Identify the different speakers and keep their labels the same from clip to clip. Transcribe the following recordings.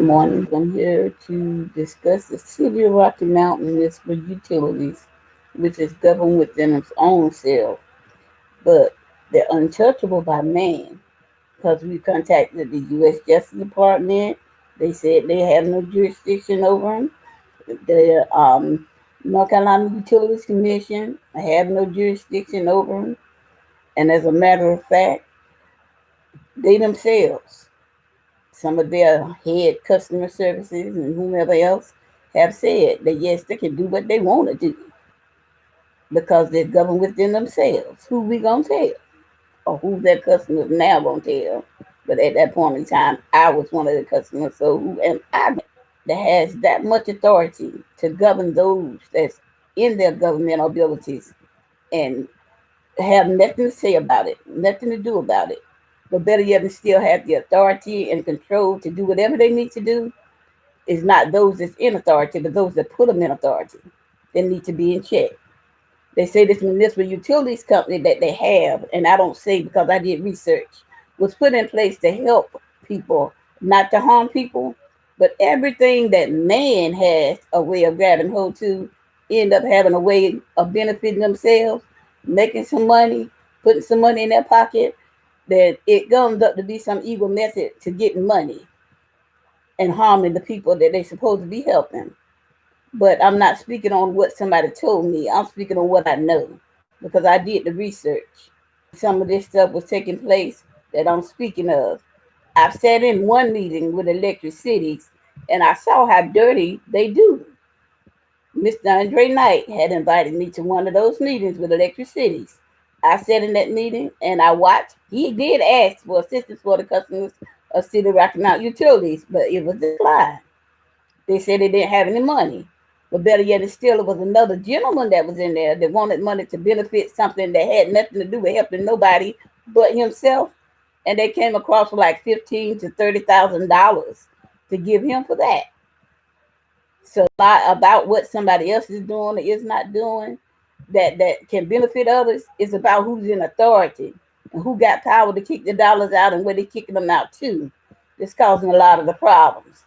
Speaker 1: morning. I'm here to discuss the City of Rocky Mountain Municipal Utilities, which is governed within its own self, but they're untouchable by man because we contacted the U.S. Justice Department. They said they have no jurisdiction over them. The North Carolina Utilities Commission have no jurisdiction over them. And as a matter of fact, they themselves, some of their head customer services and whomever else have said that yes, they can do what they want to do because they're governed within themselves. Who we gonna tell, or who their customers now gonna tell? But at that point in time, I was one of the customers, so who am I that has that much authority to govern those that's in their governmental abilities and have nothing to say about it, nothing to do about it? But better yet, they still have the authority and control to do whatever they need to do. Is not those that's in authority, but those that put them in authority. They need to be in check. They say this municipal utilities company that they have, and I don't say because I did research, was put in place to help people, not to harm people. But everything that man has a way of grabbing hold to end up having a way of benefiting themselves, making some money, putting some money in their pocket, that it comes up to be some evil method to getting money and harming the people that they're supposed to be helping. But I'm not speaking on what somebody told me. I'm speaking on what I know because I did the research. Some of this stuff was taking place that I'm speaking of. I've sat in one meeting with electric cities and I saw how dirty they do. Mr. Andre Knight had invited me to one of those meetings with electric cities. I sat in that meeting and I watched. He did ask for assistance for the customers of City of Rocky Mountain Utilities, but it was declined. They said they didn't have any money. But better yet, it still was another gentleman that was in there that wanted money to benefit something that had nothing to do with helping nobody but himself. And they came across for like $15,000 to $30,000 to give him for that. So a lot about what somebody else is doing or is not doing that can benefit others is about who's in authority and who got power to kick the dollars out and where they're kicking them out to. It's causing a lot of the problems.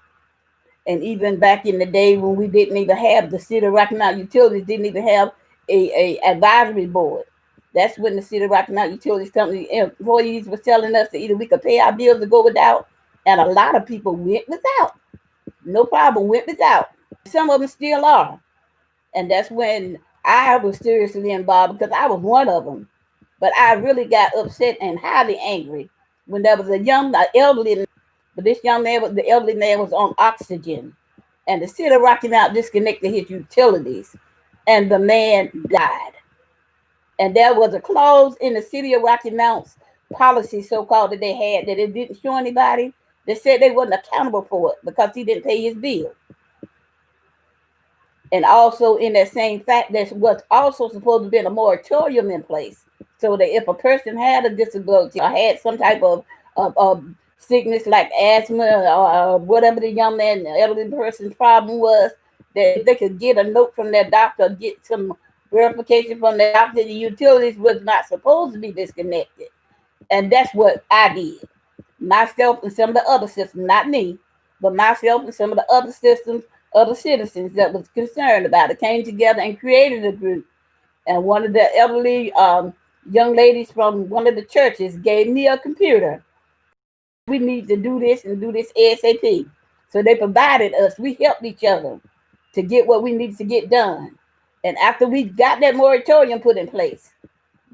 Speaker 1: And even back in the day when we didn't even have the City of Rocky Mountain Utilities, didn't even have a advisory board. That's when the City of Rocky Mountain Utilities Company employees was telling us that either we could pay our bills or go without, and a lot of people went without. No problem, went without. Some of them still are, and that's when I was seriously involved because I was one of them. But I really got upset and highly angry when there was elderly, but this young man, the elderly man, was on oxygen, and the City of Rocky Mountain disconnected his utilities, and the man died. And there was a clause in the City of Rocky Mountain's policy, so-called, that they had that it didn't show anybody. They said they wasn't accountable for it because he didn't pay his bill. And also in that same fact, there was also supposed to be a moratorium in place so that if a person had a disability or had some type of sickness like asthma or whatever the young man, the elderly person's problem was, that they could get a note from their doctor, get some verification from the doctor. The utilities was not supposed to be disconnected. And that's what I did. Myself and some of the other systems, not me, but myself and some of the other systems, other citizens that was concerned about it, came together and created a group. And one of the elderly young ladies from one of the churches gave me a computer. We need to do this and do this ASAP. So they provided us, we helped each other to get what we needed to get done. And after we got that moratorium put in place,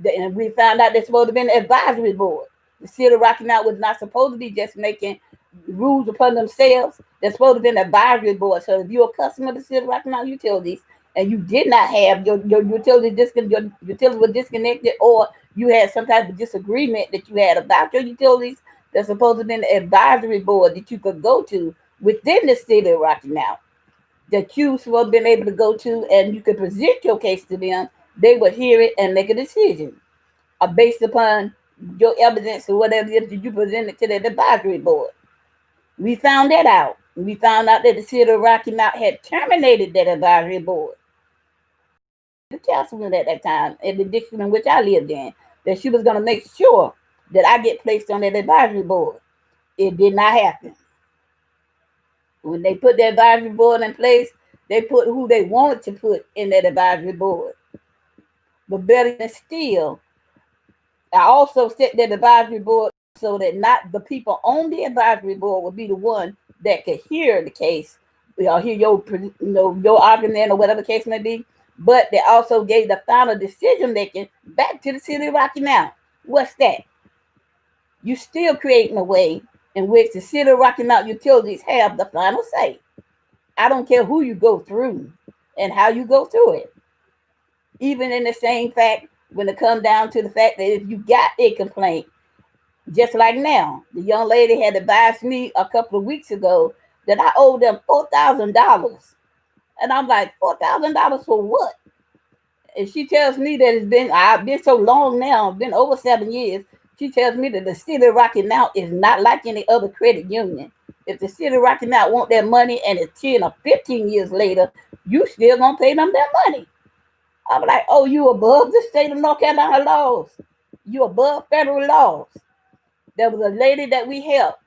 Speaker 1: and we found out there's supposed to be an advisory board. The City of Rocky Mountain was not supposed to be just making rules upon themselves. There's supposed to be an advisory board. So if you're a customer of the City of Rocky Mountain Utilities and you did not have your utility were disconnected, or you had some type of disagreement that you had about your utilities, there's supposed to be an advisory board that you could go to within the City of Rocky Mountain that you supposed to been able to go to, and you could present your case to them. They would hear it and make a decision based upon your evidence or whatever it is that you presented to the advisory board. We found that out. We found out that the City of Rocky Mountain had terminated that advisory board. The councilman at that time, in the district in which I lived in, that she was going to make sure that I get placed on that advisory board. It did not happen. When they put the advisory board in place, they put who they wanted to put in that advisory board. But better than still, I also set that advisory board so that not the people on the advisory board would be the one that could hear the case, or hear your argument or whatever the case may be. But they also gave the final decision making back to the city of Rocky Mount. What's that? You still creating a way in which the city of Rocky Mount utilities have the final say. I don't care who you go through and how you go through it. Even in the same fact, when it comes down to the fact that if you got a complaint, just like now, the young lady had advised me a couple of weeks ago that I owed them $4,000. And I'm like, $4,000 for what? And she tells me that I've been so long now, been over 7 years. She tells me that the city of Rocky Mount is not like any other credit union. If the city of Rocky Mount want their money and it's 10 or 15 years later, you still gonna pay them their money. I'm like, oh, you above the state of North Carolina laws. You above federal laws. There was a lady that we helped,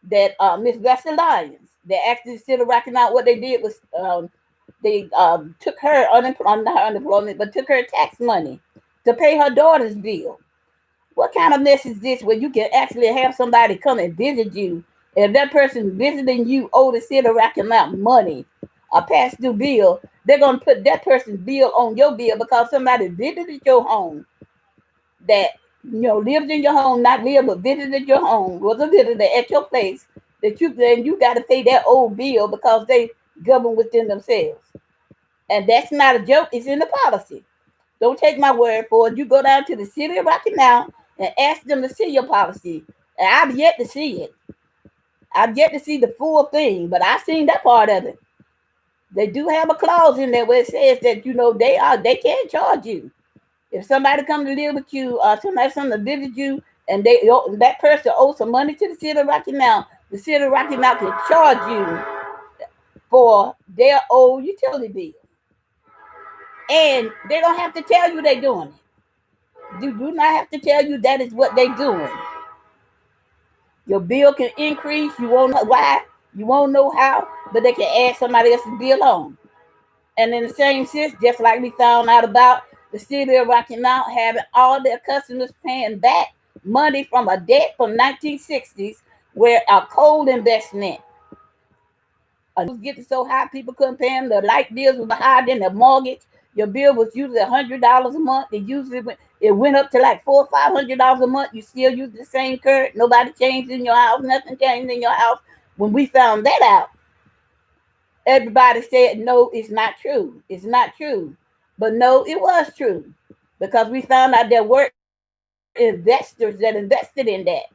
Speaker 1: that Miss Bessie Lyons, that actually still rocking out. What they did was they took her unemployment, but took her tax money to pay her daughter's bill. What kind of mess is this where you can actually have somebody come and visit you, and if that person visiting you owe the city of Rocky Mount money, a past due bill, they're going to put that person's bill on your bill because somebody visited your home, that lived in your home, not lived but visited your home, was a visitor at your place, that you got to pay that old bill because they govern within themselves. And that's not a joke, it's in the policy. Don't take my word for it. You go down to the city of Rocky Mount and ask them to see your policy. And I've yet to see it. I've yet to see the full thing, but I've seen that part of it. They do have a clause in there where it says that they can't charge you. If somebody come to live with you, somebody come to visit you, and that person owes some money to the city of Rocky Mount, the city of Rocky Mount can charge you for their old utility bill. And they don't have to tell you they're doing it. You do not have to tell you that is what they're doing. Your bill can increase. You won't know why. You won't know how, but they can add somebody else's bill on. And in the same sense, just like we found out about the city of Rocky Mount having all their customers paying back money from a debt from 1960s, where a coal investment was getting so high people couldn't pay them. The light bills were higher than the mortgage. Your bill was usually $100 a month. It went up to like $400 or $500 a month. You still use the same current. Nobody changed in your house. Nothing changed in your house. When we found that out, everybody said, no, it's not true. It's not true. But no, it was true, because we found out there were investors that invested in that.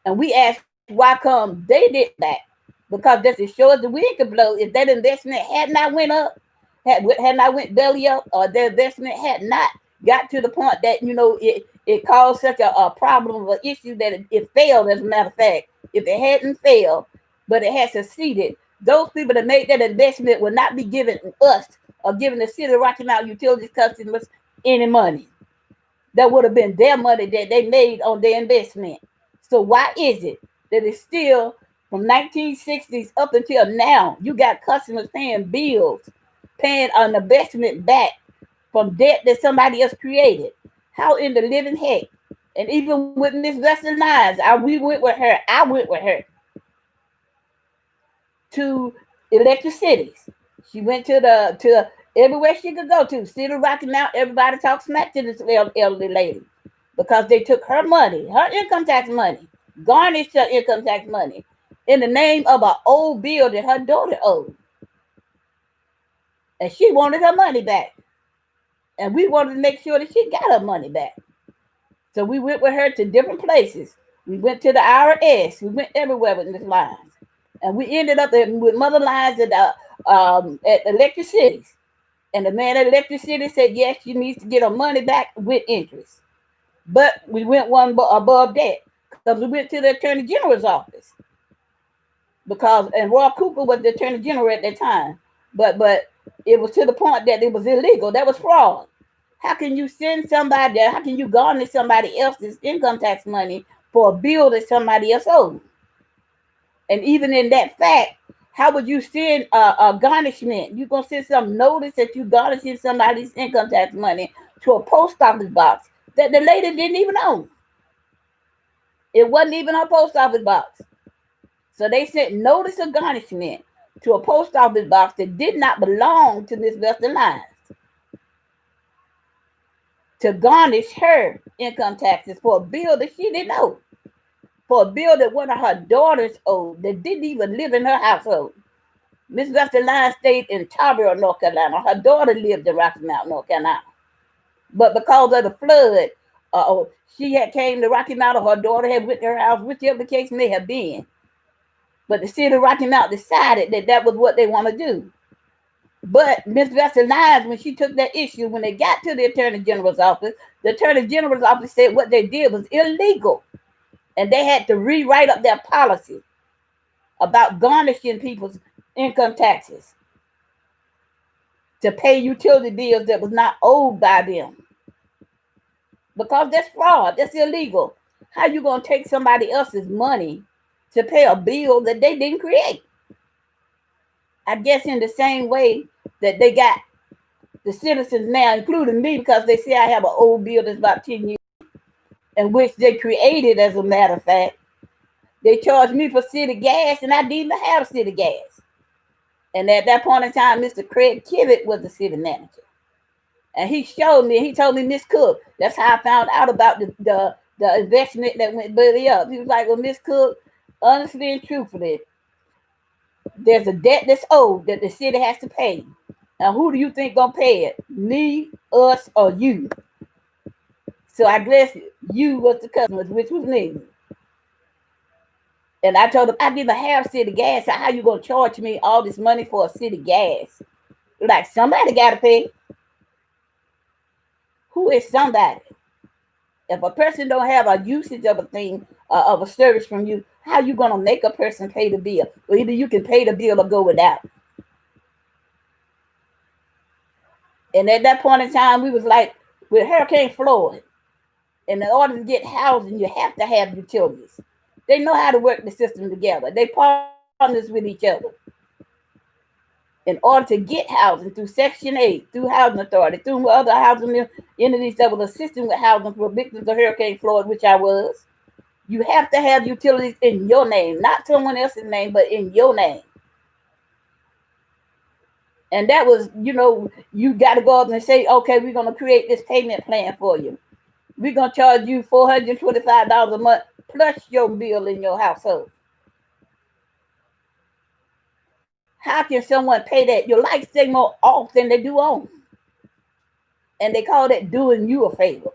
Speaker 1: And we asked why come they did that. Because that's as sure as the wind could blow, if that investment had not went up, had not went belly up, or the investment had not got to the point that, it caused such a problem or issue that it failed, as a matter of fact. If it hadn't failed, but it had succeeded, those people that made that investment will not be giving us or giving the city of Rocky Mount utilities customers any money. That would have been their money that they made on their investment. So why is it that it's still from 1960s up until now, you got customers paying bills, paying an investment back from debt that somebody else created? How in the living heck? And even with Miss Leslie Lyons, I went with her to elected cities. She went to everywhere she could go to. City of Rocky Mount, everybody talks smack to this elderly lady because they took her money, her income tax money, garnished her income tax money in the name of an old bill that her daughter owed. And she wanted her money back. And we wanted to make sure that she got her money back. So we went with her to different places. We went to the IRS. We went everywhere with Miss Lyons. And we ended up with Mother Lyons at Electric Cities. And the man at Electric City said, yes, she needs to get her money back with interest. But we went one above that, because we went to the Attorney General's office. And Roy Cooper was the Attorney General at that time. But it was to the point that it was illegal. That was fraud. How can you send somebody, how can you garnish somebody else's income tax money for a bill that somebody else owed? And even in that fact, how would you send a garnishment? You're going to send some notice that you garnishing somebody's income tax money to a post office box that the lady didn't even own. It wasn't even her post office box. So they sent notice of garnishment to a post office box that did not belong to Miss Vesta Lyons to garnish her income taxes for a bill that she didn't owe, for a bill that one of her daughters owed that didn't even live in her household. Miss Vesta Lyons stayed in Tarboro, North Carolina. Her daughter lived in Rocky Mount, North Carolina. But because of the flood, she had came to Rocky Mount, or her daughter had went to her house, whichever the case may have been. But the city of Rocky Mount decided that that was what they want to do. But Miss Vesta Lyons, when she took that issue, when they got to the Attorney General's office, the Attorney General's office said what they did was illegal. And they had to rewrite up their policy about garnishing people's income taxes to pay utility bills that was not owed by them. Because that's fraud, that's illegal. How you going to take somebody else's money to pay a bill that they didn't create? I guess in the same way that they got the citizens now, including me, because they say I have an old bill that's about 10 years, in which they created, as a matter of fact. They charged me for city gas, and I didn't even have city gas. And at that point in time, Mr. Craig Kivett was the city manager. And he showed me, he told me, Miss Cook, that's how I found out about the investment that went belly up. He was like, well, Miss Cook, honestly and truthfully, there's a debt that's owed that the city has to pay. Now, who do you think gonna pay it? Me, us, or you? So I guess you was the customers, which was me. And I told him I didn't have city gas. So how you gonna charge me all this money for a city gas? Like, somebody gotta pay. Who is somebody? If a person don't have a usage of a thing, of a service from you, how you gonna make a person pay the bill? Well, either you can pay the bill or go without. And at that point in time, we was like, with Hurricane Floyd, in order to get housing, you have to have utilities. They know how to work the system together. They partners with each other. In order to get housing through Section 8, through Housing Authority, through other housing entities that was assisting with housing for victims of Hurricane Floyd, which I was, you have to have utilities in your name, not someone else's name, but in your name. And that was, you got to go up and say, okay, we're going to create this payment plan for you. We're going to charge you $425 a month plus your bill in your household. How can someone pay that? Your lights stay more off than they do on. And they call that doing you a favor.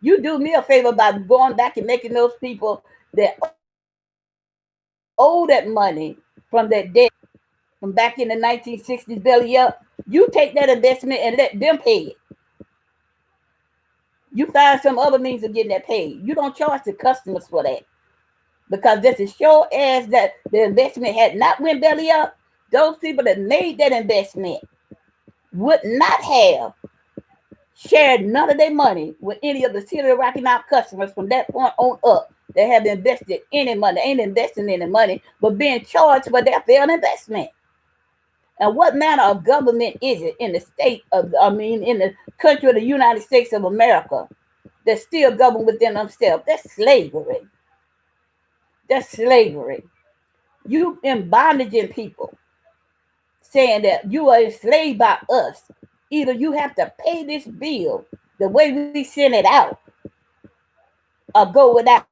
Speaker 1: You do me a favor by going back and making those people that owe that money from that debt from back in the 1960s belly up. You take that investment and let them pay it. You find some other means of getting that paid. You don't charge the customers for that. Because this is sure as that the investment had not went belly up, those people that made that investment would not have shared none of their money with any of the City of Rocky Mount customers from that point on up that have invested any money, ain't investing any money, but being charged for their failed investment. And what manner of government is it in the in the country of the United States of America that still govern within themselves? That's slavery. That's slavery. You in bondage in people, saying that you are enslaved by us. Either you have to pay this bill the way we send it out, or go without.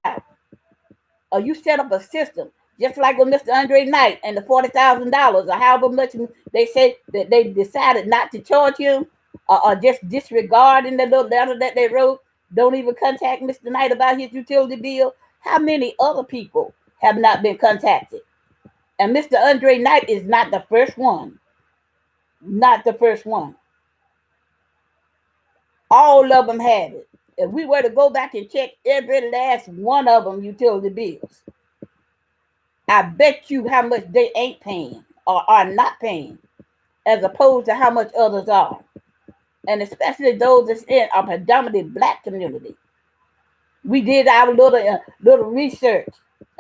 Speaker 1: Or you set up a system, just like with Mr. Andre Knight and the $40,000, or however much they said that they decided not to charge him, or just disregarding the little letter that they wrote. Don't even contact Mr. Knight about his utility bill. How many other people have not been contacted? And Mr. Andre Knight is not the first one. Not the first one. All of them have it. If we were to go back and check every last one of them utility bills, I bet you how much they ain't paying or are not paying, as opposed to how much others are. And especially those that's in a predominantly Black community. We did our little research,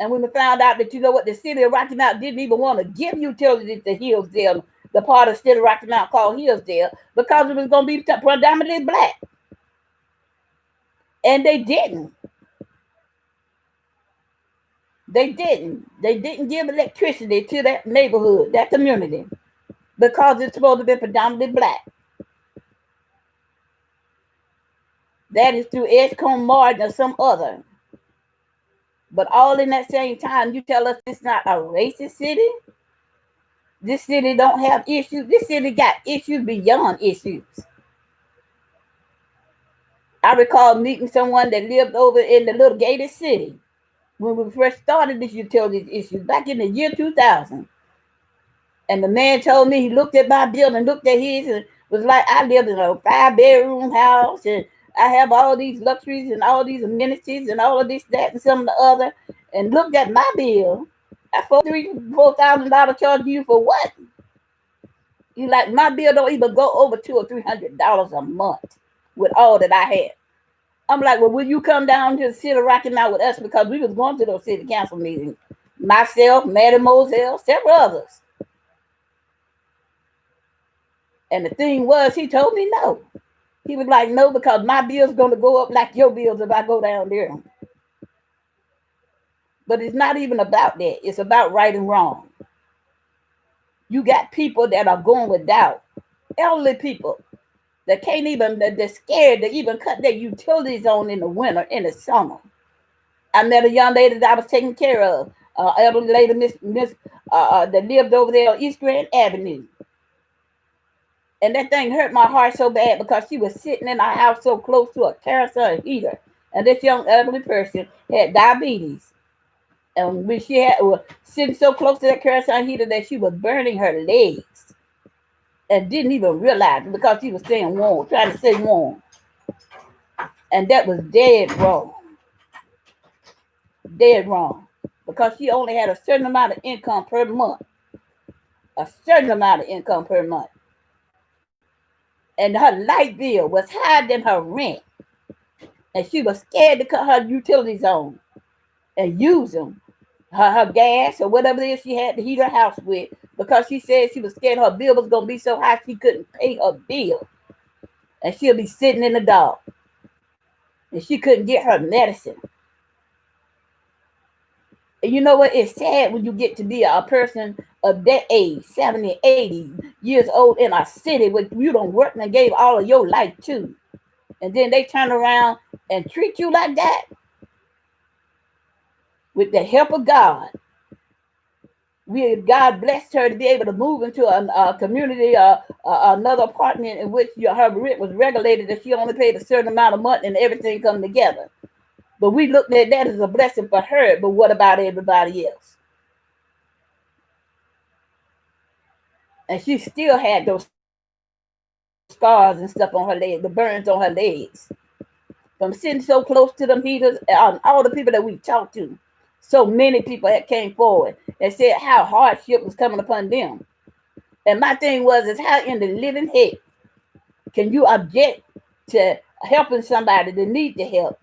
Speaker 1: And when we found out that, you know what, the city of Rocky Mount didn't even want to give utilities to Hillsdale, the part of the city of Rocky Mount called Hillsdale, because it was going to be predominantly black. And they didn't. They didn't. They didn't give electricity to that neighborhood, that community, because it's supposed to be predominantly black. That is through Edgecombe Martin or some other. But all in that same time, you tell us it's not a racist city? This city don't have issues? This city got issues beyond issues. I recall meeting someone that lived over in the little gated city when we first started this utilities issue back in the year 2000. And the man told me, he looked at my building, looked at his, and was like, I live in a 5-bedroom house, and I have all these luxuries and all these amenities and all of this, that, and some of the other. And looked at my bill. I $4,000 charge you for what? You like, my bill don't even go over $200 or $300 a month with all that I had. I'm like, well, will you come down to the city of Rocky Mount with us? Because we was going to those city council meetings. Myself, Maddie Moselle, several others. And the thing was, he told me no. He was like, no, because my bill's going to go up like your bills if I go down there. But it's not even about that. It's about right and wrong. You got people that are going without. Elderly people that can't even, they're scared to even cut their utilities on in the winter, in the summer. I met a young lady that I was taking care of, elderly lady that lived over there on East Grand Avenue. And that thing hurt my heart so bad because she was sitting in our house so close to a kerosene heater. And this young elderly person had diabetes. And when she was sitting so close to that kerosene heater that she was burning her legs and didn't even realize it because she was staying warm, trying to stay warm. And that was dead wrong. Dead wrong. Because she only had a certain amount of income per month. A certain amount of income per month. And her light bill was higher than her rent. And she was scared to cut her utilities on and use them. Her gas or whatever it is she had to heat her house with, because she said she was scared her bill was going to be so high she couldn't pay her bill. And she'll be sitting in the dark. And she couldn't get her medicine. And you know what? It's sad when you get to be a person of that age, 70, 80 years old in a city where you don't work and gave all of your life to. And then they turn around and treat you like that. With the help of God. God blessed her to be able to move into a community, another apartment in which her rent was regulated, that she only paid a certain amount of money and everything come together. But we looked at that as a blessing for her. But what about everybody else? And she still had those scars and stuff on her legs, the burns on her legs. From sitting so close to them heaters, all the people that we talked to, so many people had came forward and said how hardship was coming upon them. And my thing was, is how in the living heck can you object to helping somebody that need the help?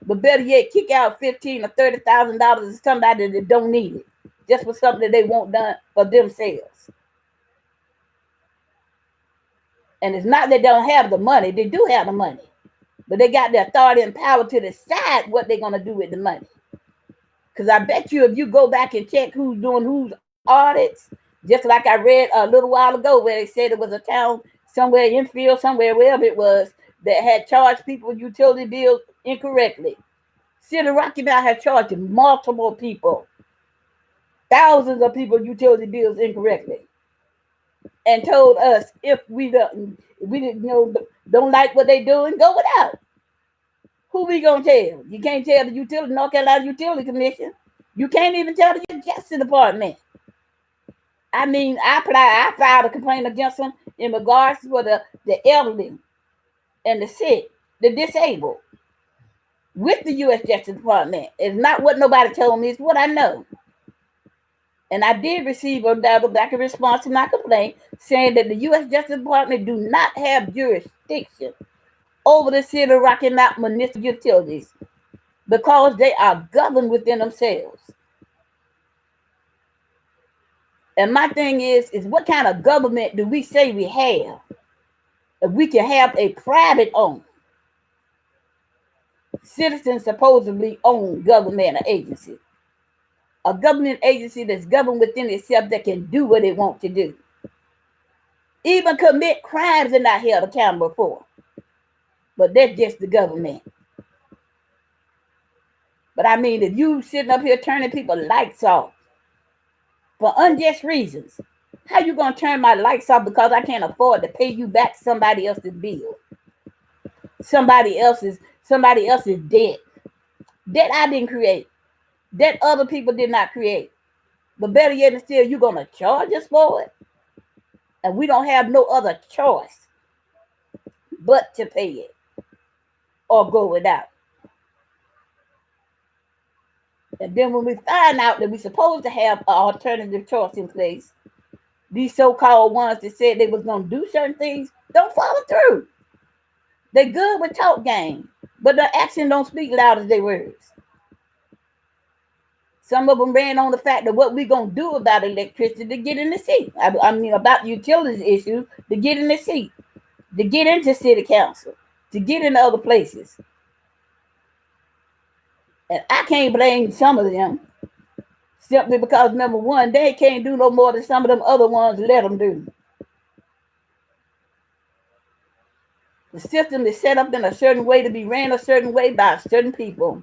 Speaker 1: But better yet, kick out $15,000 or $30,000 to somebody that don't need it, just for something that they want done for themselves. And it's not they don't have the money; they do have the money, but they got the authority and power to decide what they're gonna do with the money. Because I bet you, if you go back and check who's doing whose audits, just like I read a little while ago where they said it was a town somewhere in Field, somewhere wherever it was, that had charged people utility bills incorrectly. City of Rocky Mount had charged multiple people, thousands of people utility bills incorrectly, and told us if we didn't don't like what they doing, go without. Who we gonna tell? You can't tell the North Carolina Utility Commission. You can't even tell the Justice Department. I mean, I filed a complaint against them in regards to the elderly and the sick, the disabled, with the U.S. Justice Department. It's not what nobody told me, it's what I know. And I did receive a response to my complaint saying that the U.S. Justice Department do not have jurisdiction over the city of Rocky Mount municipal utilities because they are governed within themselves. And my thing is what kind of government do we say we have if we can have a private owned, citizens supposedly owned government or agency? A government agency that's governed within itself that can do what it wants to do. Even commit crimes and not held accountable for. But that's just the government. But I mean, if you sitting up here turning people's lights off for unjust reasons, how you gonna turn my lights off because I can't afford to pay you back somebody else's bill? Somebody else's debt. Debt I didn't create. Debt other people did not create. But better yet than still, you're gonna charge us for it. And we don't have no other choice but to pay it or go without. And then when we find out that we're supposed to have an alternative choice in place, these so-called ones that said they was going to do certain things don't follow through. They're good with talk game, but the action don't speak loud as their words. Some of them ran on the fact that what we're going to do about electricity to get in the seat. I mean, about utilities issues to get in the seat, to get into city council, to get into other places. And I can't blame some of them simply because, number one, they can't do no more than some of them other ones let them do. The system is set up in a certain way to be ran a certain way by certain people.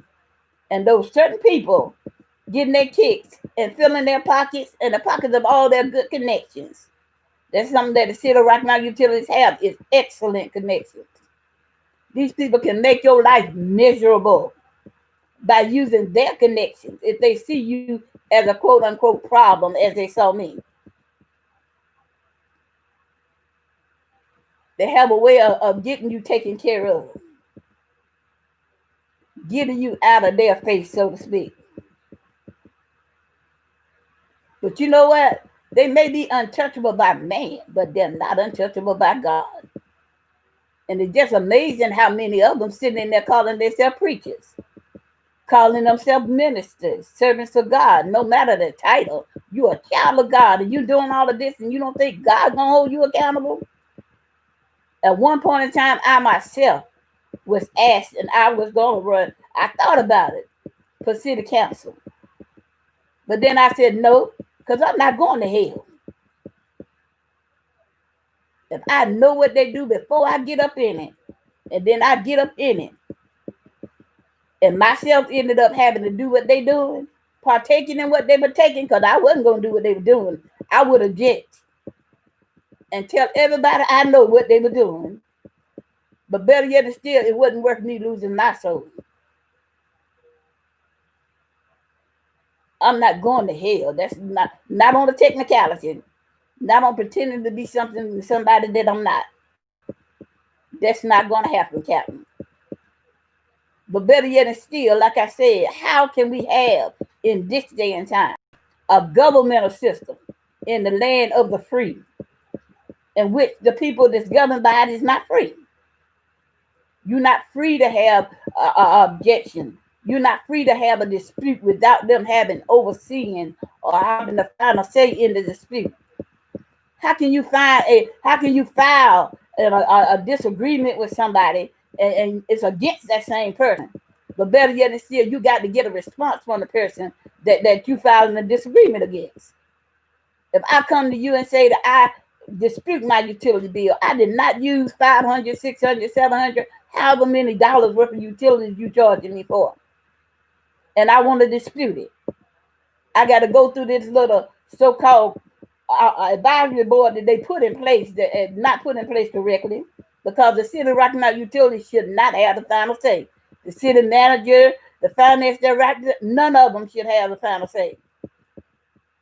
Speaker 1: And those certain people getting their kicks and filling their pockets and the pockets of all their good connections. That's something that the city of Rocky Mountain Utilities have, is excellent connections. These people can make your life miserable by using their connections if they see you as a quote unquote problem as they saw me. They have a way of getting you taken care of, getting you out of their face, so to speak. But you know what? They may be untouchable by man, but they're not untouchable by God. And it's just amazing how many of them sitting in there calling themselves preachers, calling themselves ministers, servants of God. No matter the title, you're a child of God and you're doing all of this and you don't think God's going to hold you accountable? At one point in time, I myself was asked and I was going to run. I thought about it for city council. But then I said no, because I'm not going to hell. If I know what they do before I get up in it, and then I get up in it, and myself ended up having to do what they doing, partaking in what they were taking, because I wasn't going to do what they were doing, I would object and tell everybody I know what they were doing. But better yet still, it wasn't worth me losing my soul. I'm not going to hell. That's not on the technicality, not on pretending to be somebody that I'm not. That's not going to happen, Captain. But better yet still, like I said, how can we have in this day and time a governmental system in the land of the free, in which the people that's governed by it is not free? You're not free to have an objection. You're not free to have a dispute without them having overseeing or having the final say in the dispute. How can you file a disagreement with somebody and it's against that same person? But better yet still, you got to get a response from the person that you filing a disagreement against. If I come to you and say that I dispute my utility bill, I did not use $500, $600, $700, however many dollars worth of utilities you charging me for, and I want to dispute it, I got to go through this little so-called advisory board that they put in place that not put in place correctly, because the city of Rocky Mountain Utilities should not have the final say. The city manager, the finance director, none of them should have the final say,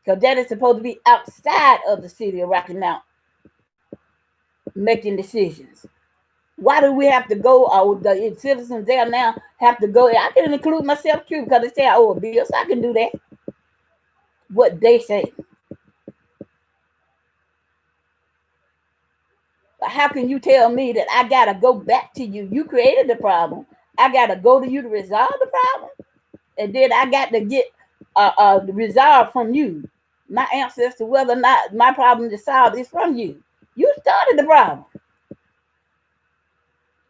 Speaker 1: because that is supposed to be outside of the city of Rocky Mountain making decisions. Why do we have to go? The citizens there now have to go. I can include myself too, because they say I owe a bill, so I can do that. What they say. But how can you tell me that I gotta go back to you? You created the problem. I gotta go to you to resolve the problem, and then I got to get resolve from you. my answer as to whether or not my problem is solved is from you. You started the problem.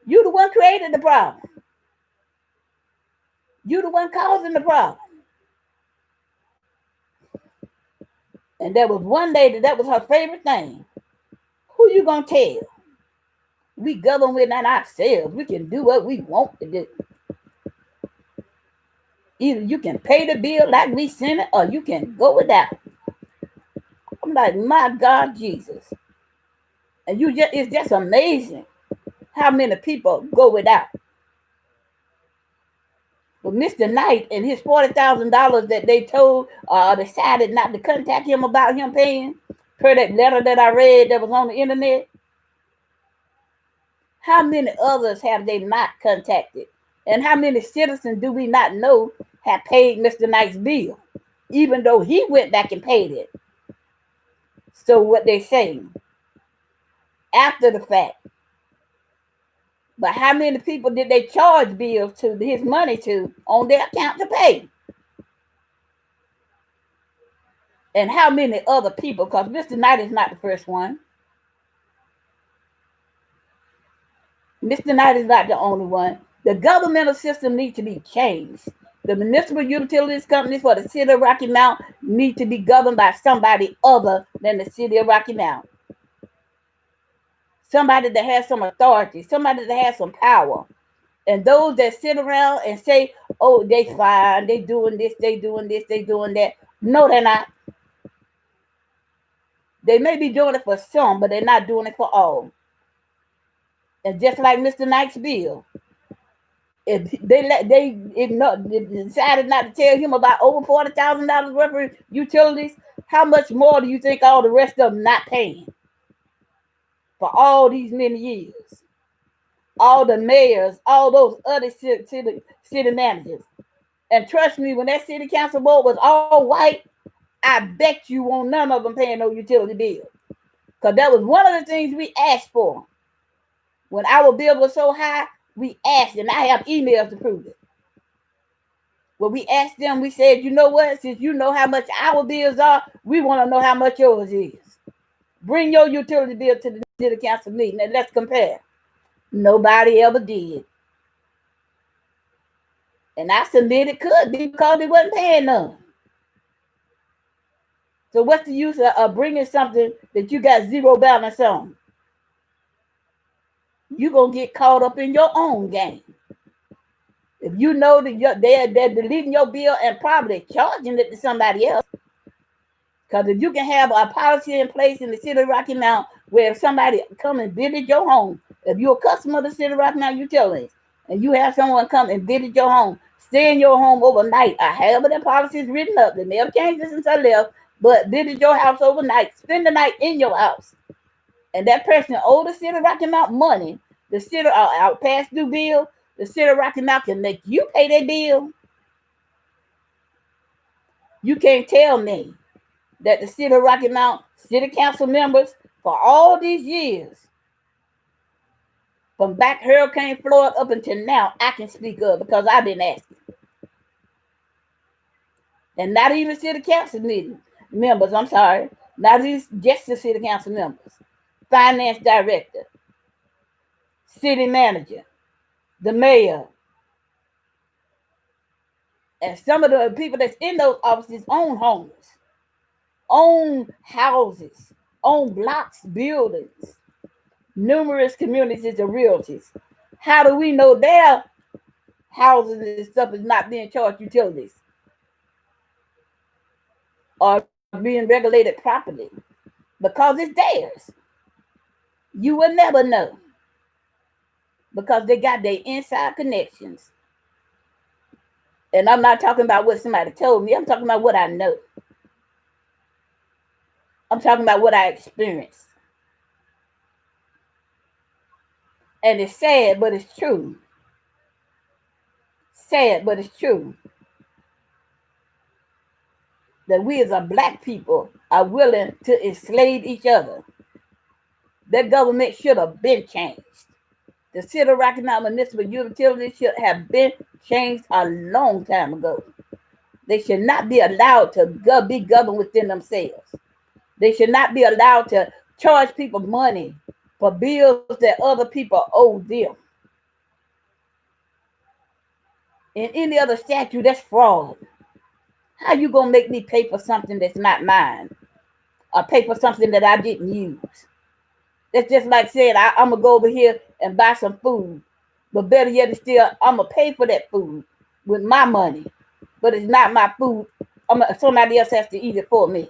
Speaker 1: You the one created the problem. You the one causing the problem. And there was one lady that was her favorite thing. Who you gonna tell? We govern within ourselves. We can do what we want to do. Either you can pay the bill like we sent it, or you can go without. I'm like, my God, Jesus. And it's just amazing how many people go without. But Mr. Knight and his $40,000 that they decided not to contact him about him paying, per that letter that I read that was on the internet. How many others have they not contacted? And how many citizens do we not know have paid Mr. Knight's bill, even though he went back and paid it? So what they saying after the fact. But how many people did they charge bills to, his money to, on their account to pay? And how many other people, because Mr. Knight is not the first one. Mr. Knight is not the only one. The governmental system needs to be changed. The municipal utilities companies for the city of Rocky Mount need to be governed by somebody other than the city of Rocky Mount. Somebody that has some authority, somebody that has some power. And those that sit around and say, oh, they fine, they doing this, they doing this, they doing that. No, they're not. They may be doing it for some, but they're not doing it for all. And just like Mr. Knight's bill, if they decided not to tell him about over $40,000 worth of utilities, how much more do you think all the rest of them not paying for all these many years? All the mayors, all those other city managers. And trust me, when that city council board was all white, I bet you won't none of them paying no utility bill. Because that was one of the things we asked for. When our bill was so high, we asked, and I have emails to prove it. When we asked them, we said, you know what? Since you know how much our bills are, we want to know how much yours is. Bring your utility bill to the city council meeting and let's compare. Nobody ever did. And I submitted could be because they wasn't paying none. So what's the use of bringing something that you got zero balance on? You're going to get caught up in your own game. If you know that they're deleting your bill and probably charging it to somebody else. Because if you can have a policy in place in the city of Rocky Mount where if somebody come and visit your home, if you're a customer of the city of Rocky Mount Utilities, and you have someone come and visit your home, stay in your home overnight, or however the policy is written up, they may have changed it since I left, but visit your house overnight, spend the night in your house, and that person owes the city of Rocky Mount money, the city our past due bill, the city of Rocky Mount can make you pay that bill. You can't tell me that the city of Rocky Mount city council members for all these years, from back Hurricane Floyd up until now, I can speak of because I've been asking. And not even city council members, I'm sorry, not even just the city council members, finance director, city manager, the mayor, and some of the people that's in those offices own homes, own houses, own blocks, buildings, numerous communities of realties. How do we know their houses and stuff is not being charged utilities or being regulated properly? Because it's theirs. You will never know because they got their inside connections. And I'm not talking about what somebody told me. I'm talking about what I know. I'm talking about what I experienced. And it's sad, but it's true. Sad, but it's true. That we as a black people are willing to enslave each other. That government should have been changed. The city of Rocky Mount Municipal Utilities should have been changed a long time ago. They should not be allowed to be governed within themselves. They should not be allowed to charge people money for bills that other people owe them. In any other statute, that's fraud. How you gonna make me pay for something that's not mine, or pay for something that I didn't use? That's just like saying I'm gonna go over here and buy some food, but better yet, still I'm gonna pay for that food with my money, but it's not my food. Somebody else has to eat it for me,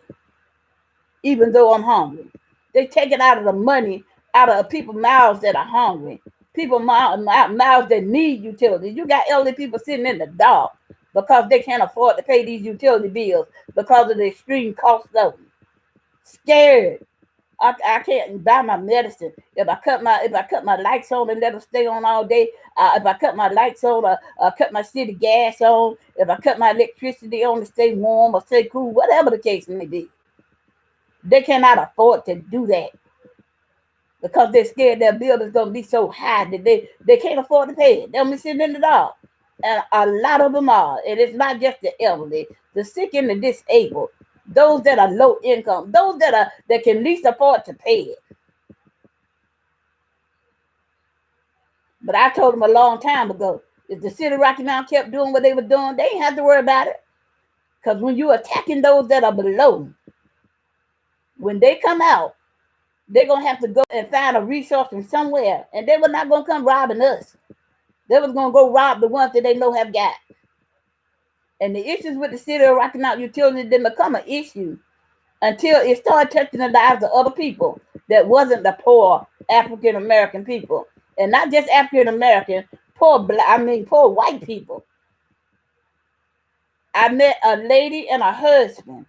Speaker 1: even though I'm hungry. They take it out of the money out of people's mouths that are hungry. People mouths that need utilities. You got elderly people sitting in the dark because they can't afford to pay these utility bills because of the extreme cost of them. Scared. I can't buy my medicine. If I cut my lights on and let them stay on all day, if I cut my lights on or cut my city gas on, if I cut my electricity on to stay warm or stay cool, whatever the case may be, they cannot afford to do that because they're scared their bill is going to be so high that they can't afford to pay it. They'll be sitting in the dark. And a lot of them are. And it's not just the elderly, the sick and the disabled, those that are low income, those that can least afford to pay it. But I told them a long time ago, if the city of Rocky Mount kept doing what they were doing, they ain't have to worry about it. Because when you're attacking those that are below, when they come out, they're going to have to go and find a resource from somewhere. And they were not going to come robbing us. They was going to go rob the ones that they know have got. And the issues with the city of Rocky Mount utilities didn't become an issue until it started touching the lives of other people that wasn't the poor African American people. And not just African American, poor white people. I met a lady and a husband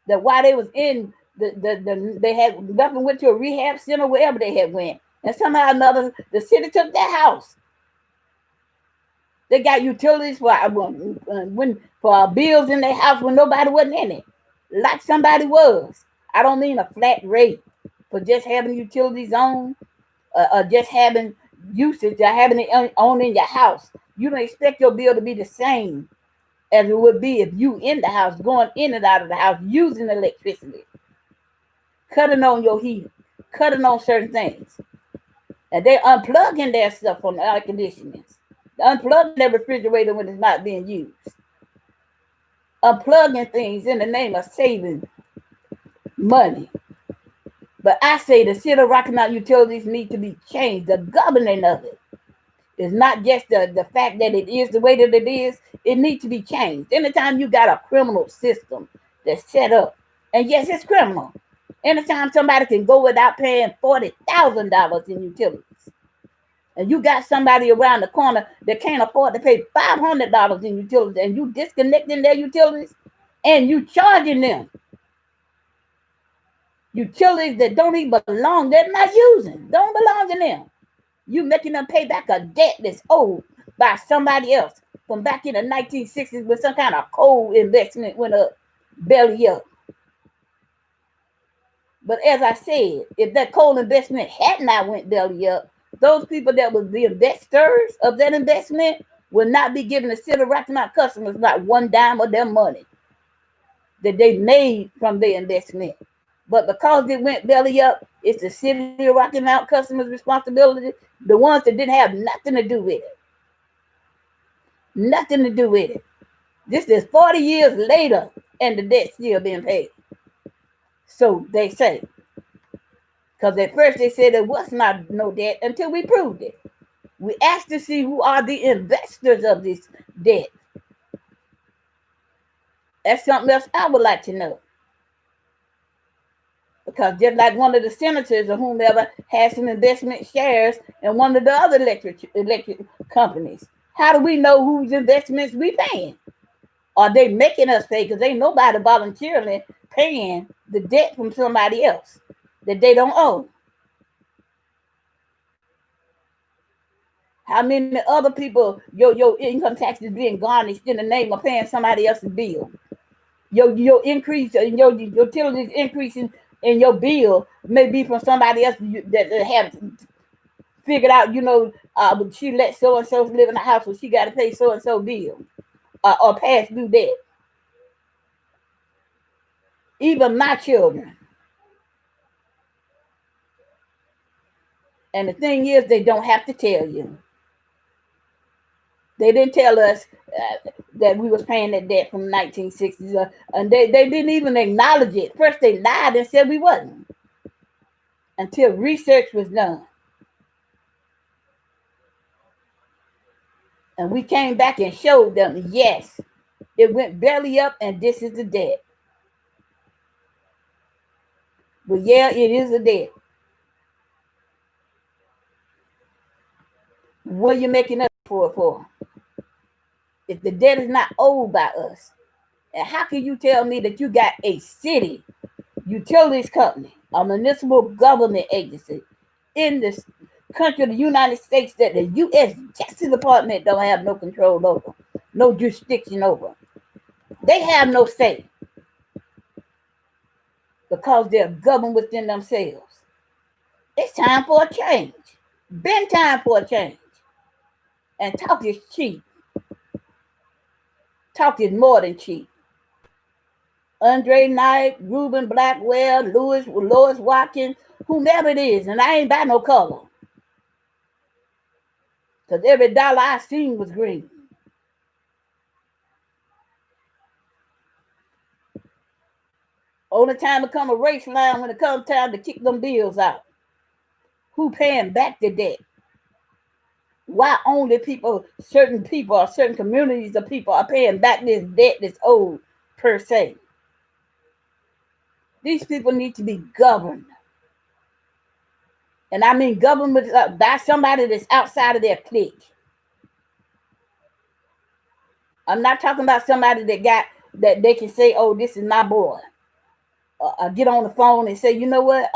Speaker 1: that while they was in they had nothing, went to a rehab center, wherever they had went. And somehow or another, the city took their house. They got utilities for bills in their house when nobody wasn't in it, like somebody was. I don't mean a flat rate for just having utilities on, or just having usage, or having it on in your house. You don't expect your bill to be the same as it would be if you in the house, going in and out of the house, using electricity, cutting on your heat, cutting on certain things. And they unplugging their stuff from the air conditionings. Unplugging their refrigerator when it's not being used. Unplugging things in the name of saving money. But I say the city of Rocky Mount utilities need to be changed. The governing of it is not just the fact that it is the way that it is. It needs to be changed. Anytime you got a criminal system that's set up, and yes, it's criminal. Anytime somebody can go without paying $40,000 in utilities, and you got somebody around the corner that can't afford to pay $500 in utilities, and you disconnecting their utilities, and you charging them utilities that don't even belong, they're not using, don't belong to them. You making them pay back a debt that's owed by somebody else from back in the 1960s when some kind of coal investment went up, belly up. But as I said, if that coal investment had not went belly up, those people that was the investors of that investment will not be giving the city of Rocky Mount customers not one dime of their money that they made from their investment. But because it went belly up, it's the city of Rocky Mount customers' responsibility, the ones that didn't have nothing to do with it. Nothing to do with it. This is 40 years later, and the debt's still being paid. So they say. Because at first they said there was not no debt until we proved it. We asked to see who are the investors of this debt. That's something else I would like to know. Because just like one of the senators or whomever has some investment shares in one of the other electric companies, how do we know whose investments we paying? Are they making us pay? Because ain't nobody voluntarily paying the debt from somebody else that they don't owe. How many other people your income tax is being garnished in the name of paying somebody else's bill? Your increase in your utilities increasing in your bill may be from somebody else that have figured out, she let so and so live in the house, so she got to pay so and so bill. or past due debt. Even my children. And the thing is, they don't have to tell you. They didn't tell us that we was paying that debt from 1960s, and they didn't even acknowledge it. First, they lied and said we wasn't until research was done. And we came back and showed them, yes, it went belly up, and this is the debt. But yeah, it is a debt. What are you making up for? If the debt is not owed by us, and how can you tell me that you got a city utilities company, a municipal government agency in this country of the United States that the U.S. Justice Department don't have no control over, no jurisdiction over? They have no say because they're governed within themselves. It's time for a change. Been time for a change. And talk is cheap. Talk is more than cheap. Andre Knight, Ruben Blackwell, Lois Watkins, whomever it is, and I ain't by no color. Because every dollar I seen was green. Only time it come a race line when it comes time to kick them bills out. Who paying back the debt? Why only certain people or certain communities of people are paying back this debt that's owed per se? These people need to be governed. And I mean governed by somebody that's outside of their clique. I'm not talking about somebody that they can say, oh, this is my boy. Get on the phone and say, you know what?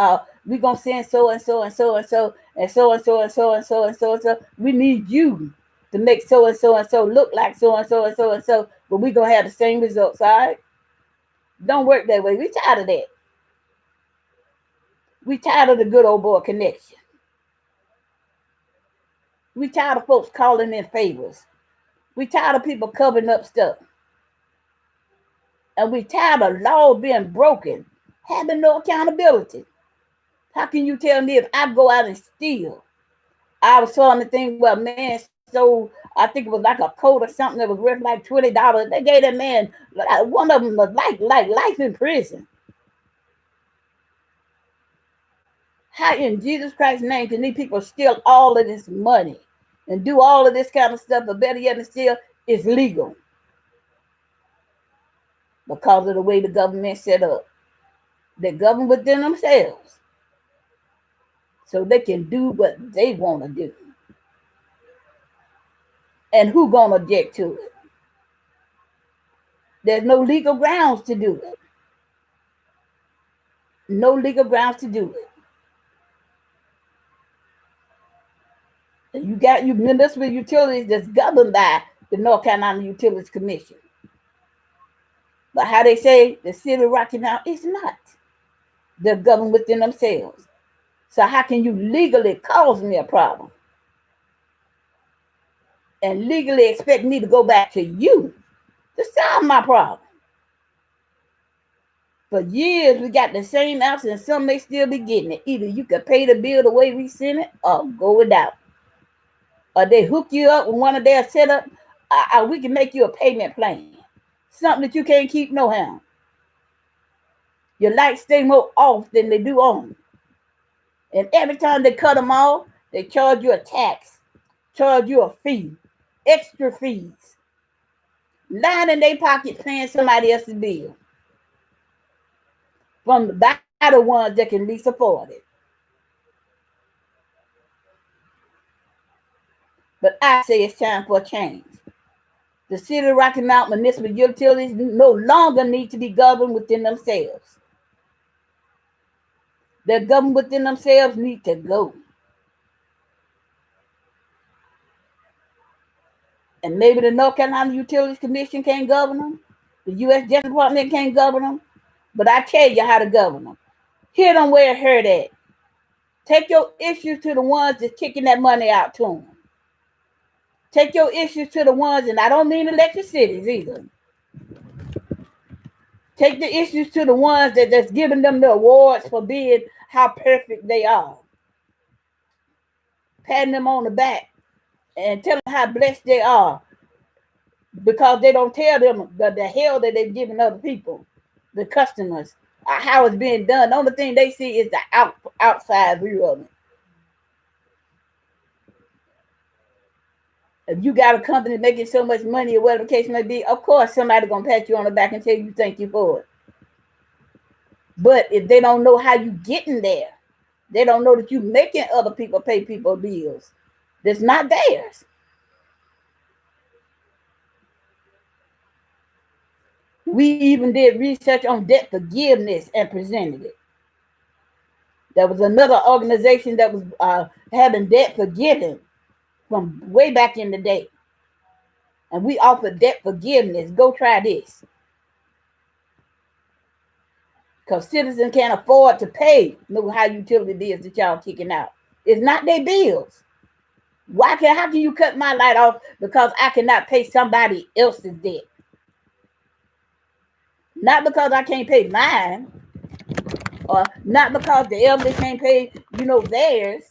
Speaker 1: We're going to send so and so and so and so and so and so and so and so and so and so. We need you to make so and so and so look like so and so and so and so, but we're going to have the same results, all right? Don't work that way. We tired of that. We tired of the good old boy connection. We tired of folks calling in favors. We tired of people covering up stuff. And we tired of law being broken, having no accountability. How can you tell me if I go out and steal? I was saw the thing where a man stole, I think it was like a coat or something that was worth like $20. They gave that man, one of them was like life in prison. How in Jesus Christ's name can these people steal all of this money and do all of this kind of stuff, but better yet than still, it's legal? Because of the way the government set up. They govern within themselves. So they can do what they want to do. And who gonna object to it? There's no legal grounds to do it. No legal grounds to do it. And you got your municipal utilities that's governed by the North Carolina Utilities Commission. But how they say the city of Rocky Mount is not. They're governed within themselves. So how can you legally cause me a problem and legally expect me to go back to you to solve my problem? For years, we got the same answer, and some may still be getting it. Either you can pay the bill the way we send it, or go without. Or they hook you up with one of their setup. We can make you a payment plan. Something that you can't keep no how. Your lights stay more off than they do on. And every time they cut them off, they charge you a tax, charge you a fee, extra fees. Lying in their pocket paying somebody else's bill. From the ones that can least afford it. But I say it's time for a change. The city of Rocky Mount municipal utilities no longer need to be governed within themselves. Their governed within themselves need to go. And maybe the North Carolina Utilities Commission can't govern them. The U.S. Justice Department can't govern them. But I tell you how to govern them. Hit them where it hurt at. Take your issues to the ones that's kicking that money out to them. Take your issues to the ones, and I don't mean elected cities either. Take the issues to the ones that's giving them the awards for being how perfect they are. Patting them on the back and telling them how blessed they are because they don't tell them the hell that they're giving other people, the customers, how it's being done. The only thing they see is the outside view of it. If you got a company making so much money or whatever the case may be, of course somebody's gonna pat you on the back and tell you thank you for it. But if they don't know how you getting there, they don't know that you making other people pay people bills that's not theirs. We even did research on debt forgiveness and presented it. There was another organization that was having debt forgiven from way back in the day. And we offered debt forgiveness. Go try this. Because citizens can't afford to pay no high utility bills that y'all kicking out. It's not their bills. How can you cut my light off because I cannot pay somebody else's debt? Not because I can't pay mine, or not because the elderly can't pay, theirs.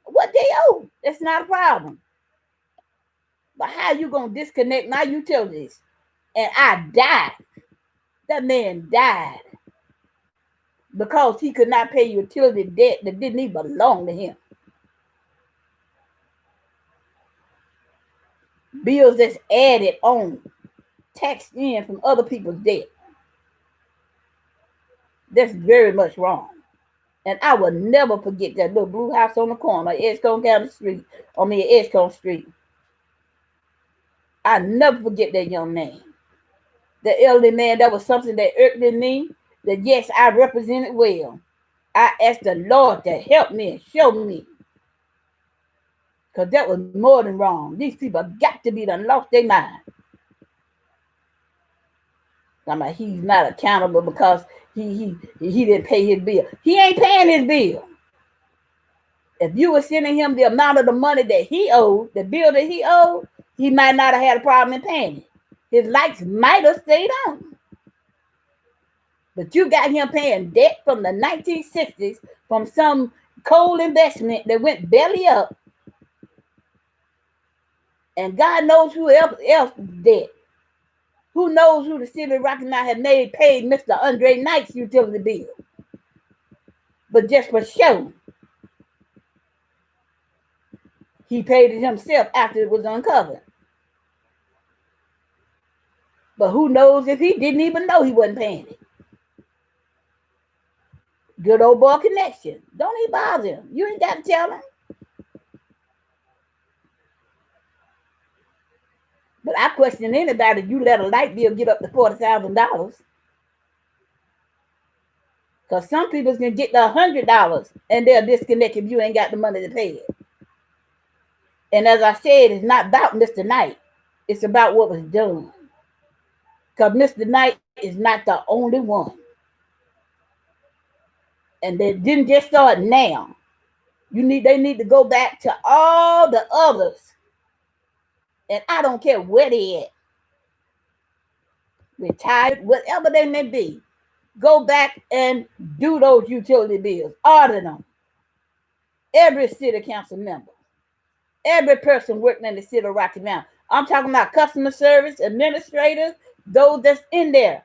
Speaker 1: What they owe, that's not a problem. But how you gonna disconnect my utilities and I died? That man died because he could not pay utility debt that didn't even belong to him. Bills that's added on, taxed in from other people's debt. That's very much wrong. And I will never forget that little blue house on the corner, Edgecombe County Street, Edgecombe Street. I never forget that young man. The elderly man, that was something that irked in me, that yes, I represented well. I asked the Lord to help me and show me. Because that was more than wrong. These people got to be done lost their mind. I'm like, he's not accountable because he didn't pay his bill. He ain't paying his bill. If you were sending him the amount of the money that he owed, the bill that he owed, he might not have had a problem in paying it. His lights might have stayed on. But you got him paying debt from the 1960s from some coal investment that went belly up. And God knows who else debt. Who knows who the city of Rocky Mount had paid Mr. Andre Knight's utility bill. But just for show, he paid it himself after it was uncovered. But who knows if he didn't even know he wasn't paying it. Good old boy connection. Don't even bother him. You ain't got to tell him. But I question anybody if you let a light bill get up to $40,000. Because some people can get the $100 and they'll disconnect if you ain't got the money to pay it. And as I said, it's not about Mr. Knight. It's about what was done. Because Mr. Knight is not the only one. And they didn't just start now. They need to go back to all the others. And I don't care where they at. Retired, whatever they may be. Go back and do those utility bills. Audit them. Every city council member. Every person working in the city of Rocky Mount. I'm talking about customer service, administrators, those that's in there.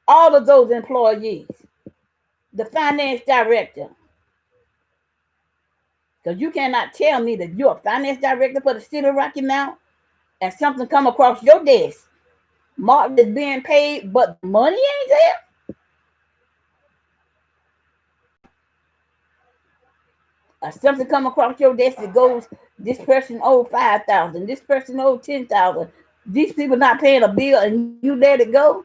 Speaker 1: All of those employees. The finance director. Because you cannot tell me that you're a finance director for the city of Rocky Mount and something come across your desk. Martin is being paid, but the money ain't there. Or something come across your desk that goes, this person owed $5,000, this person owed $10,000. These people not paying a bill and you let it go.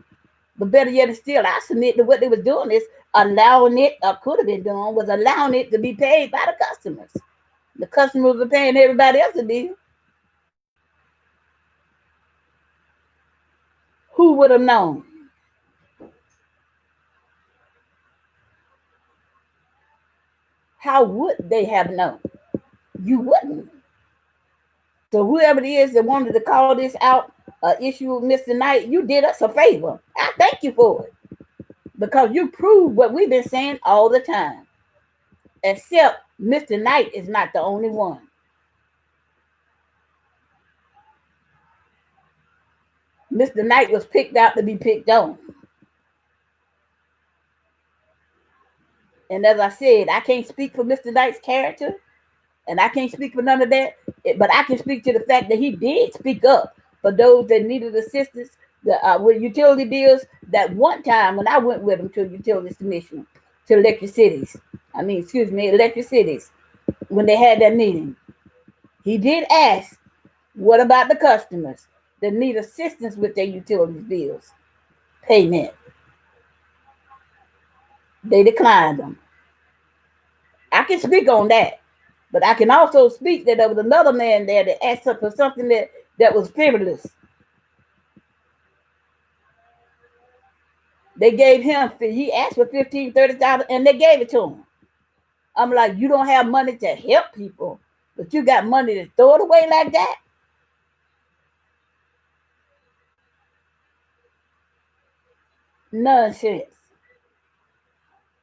Speaker 1: But better yet still, I submit that what they was doing is allowing it, or could have been doing, was allowing it to be paid by the customers. The customers were paying everybody else's bill. Who would have known? How would they have known? You wouldn't. So whoever it is that wanted to call this out issue with Mr. Knight, you did us a favor. I thank you for it because you proved what we've been saying all the time. Except Mr. Knight is not the only one. Mr. Knight was picked out to be picked on. And as I said, I can't speak for Mr. Knight's character, and I can't speak for none of that, but I can speak to the fact that he did speak up for those that needed assistance with utility bills. That one time when I went with him to the Utilities Commission, to Electric Cities, Electric Cities, when they had that meeting, he did ask, what about the customers that need assistance with their utilities bills payment? They declined them. I can speak on that, but I can also speak that there was another man there that asked for something that was frivolous. They gave him, he asked for $15,000, $30,000, and they gave it to him. I'm like, you don't have money to help people, but you got money to throw it away like that? Nonsense.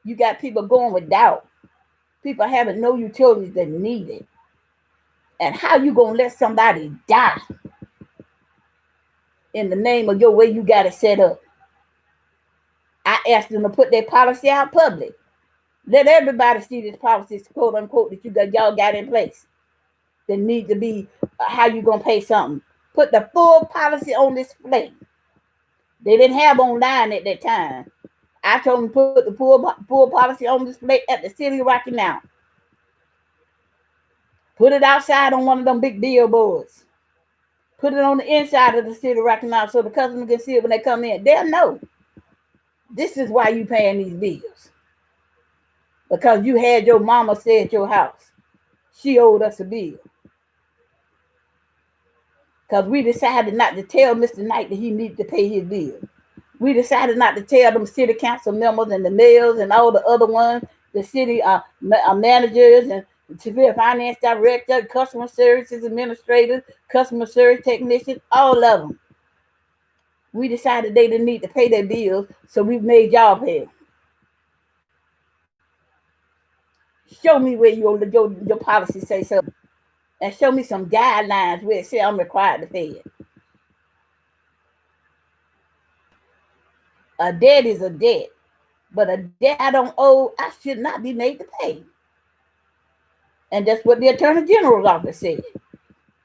Speaker 1: You got people going without. People having no utilities that need it. And how you gonna let somebody die in the name of your way you got it set up? I asked them to put their policy out public. Let everybody see this policy, quote unquote, that y'all got in place. That need to be how you gonna pay something. Put the full policy on display. They didn't have online at that time. I told them to put the full policy on display at the city of Rocky Mount. Put it outside on one of them big billboards. Put it on the inside of the city of Rocky Mount so the customer can see it when they come in. They'll know. This is why you paying these bills. Because you had your mama stay at your house. She owed us a bill. Because we decided not to tell Mr. Knight that he needed to pay his bill. We decided not to tell them city council members and the mayors and all the other ones, the city managers and severe finance director, customer services administrators, customer service technicians, all of them. We decided they didn't need to pay their bills, so we made y'all pay. Show me where your policy say so, and show me some guidelines where it say I'm required to pay it. A debt is a debt, but a debt I don't owe, I should not be made to pay. And that's what the Attorney General's office said.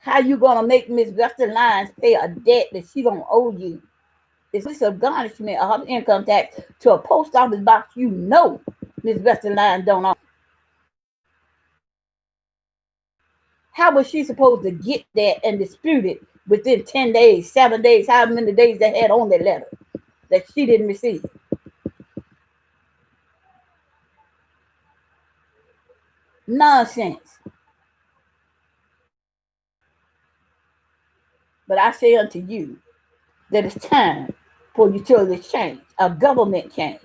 Speaker 1: How you gonna make Miss Vesta Lyons pay a debt that she don't owe you? Is this a garnishment of her income tax to a post office box you know Miss Vesta Lyons don't own? How was she supposed to get that and dispute it within 10 days, 7 days, however many days they had on that letter that she didn't receive? Nonsense. But I say unto you that it's time for utilities change, a government change,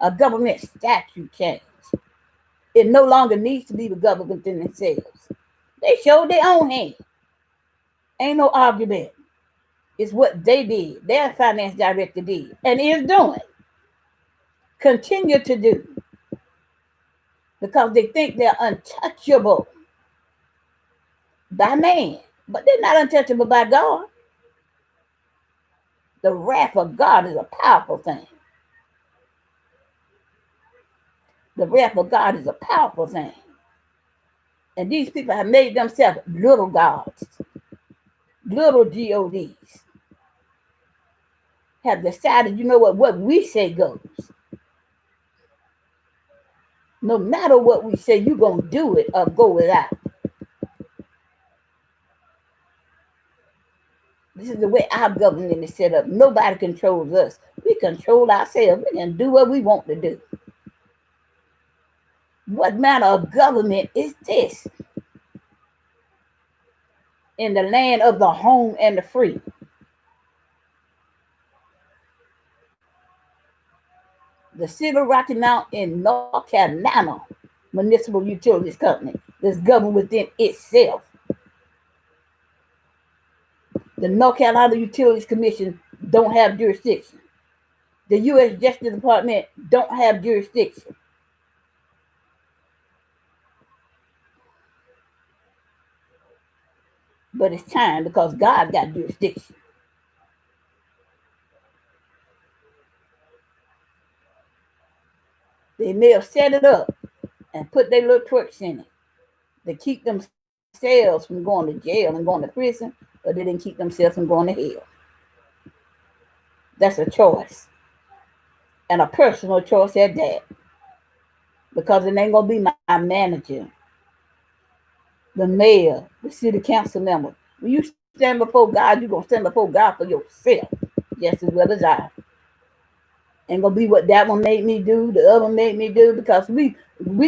Speaker 1: a government statute change. It no longer needs to be the government in themselves. They showed their own hand. Ain't no argument. It's what they did, their finance director did, and is doing. Continue to do. Because they think they're untouchable by man. But they're not untouchable by God. The wrath of God is a powerful thing. The wrath of God is a powerful thing. And these people have made themselves little gods, little gods. Have decided, you know what we say goes. No matter what we say, you're going to do it or go without. This is the way our government is set up. Nobody controls us. We control ourselves. We can do what we want to do. What manner of government is this? In the land of the home and the free. The city of Rocky Mount in North Carolina Municipal Utilities Company that's governed within itself. The North Carolina Utilities Commission don't have jurisdiction. The U.S. Justice Department don't have jurisdiction. But it's time because God got jurisdiction. They may have set it up and put their little twerks in it to keep themselves from going to jail and going to prison, but they didn't keep themselves from going to hell. That's a choice, and a personal choice at that, because it ain't going to be my manager, the mayor, the city council member. When you stand before God, you're going to stand before God for yourself, just as well as I. Ain't gonna be what that one made me do, the other one made me do, because we